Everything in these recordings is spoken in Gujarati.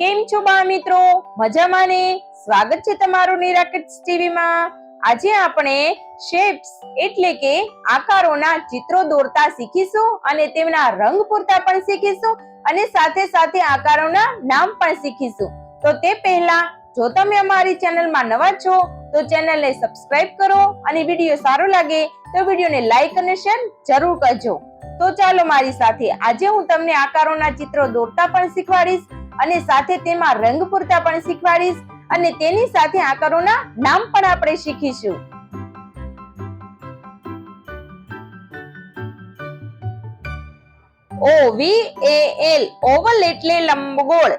કેમ છો બાળ મિત્રો? મજામાં ને? સ્વાગત છે તમારું નિરાકિટ્સ ટીવી માં। આજે આપણે શેપ્સ એટલે કે આકારોના ચિત્રો દોરતા શીખીશું અને તેમના રંગ પૂરતા પણ શીખીશું અને સાથે સાથે આકારોના નામ પણ શીખીશું। તો તે પહેલા જો તમે અમારી ચેનલમાં નવા છો તો ચેનલને સબસ્ક્રાઇબ કરો અને વિડીયો સારો લાગે તો વિડીયોને લાઈક અને શેર જરૂર કરજો। તો ચાલો મારી સાથે આજે હું તમને આકારોના ચિત્રો દોરતા પણ શીખવાડીશ અને સાથે તેમાં રંગ પૂરતા પણ શીખવાડીશ અને તેની સાથે આકારોના નામ પણ આપણે શીખીશું। OVAL ઓવલ એટલે લંબગોળ।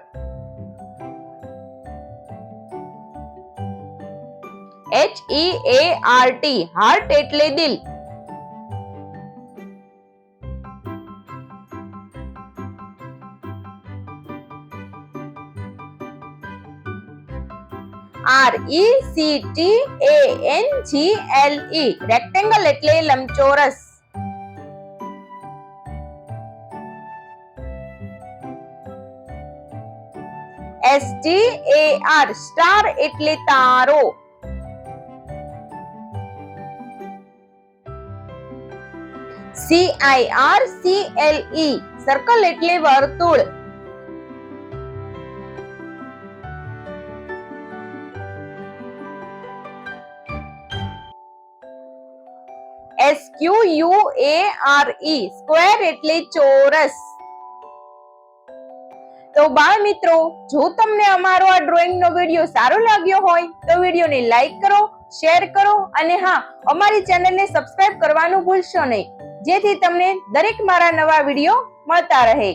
HEART હાર્ટ એટલે દિલ। RECTANGLE રેક્ટેંગલ એટલે લંબચોરસ। STAR સ્ટાર એટલે તારો। CIRCLE સર્કલ એટલે વર્તુળ। SQUARE સ્ક્વેર એટલે ચોરસ। તો બાળ મિત્રો, જો તમને અમારો આ ડ્રોઈંગ નો વિડીયો સારો લાગ્યો હોય તો વિડીયોને લાઈક કરો, શેર કરો અને હા, અમારી ચેનલને સબસ્ક્રાઇબ કરવાનું ભૂલશો નહીં, જેથી તમને દરેક મારા નવા વિડીયો મળતા રહે।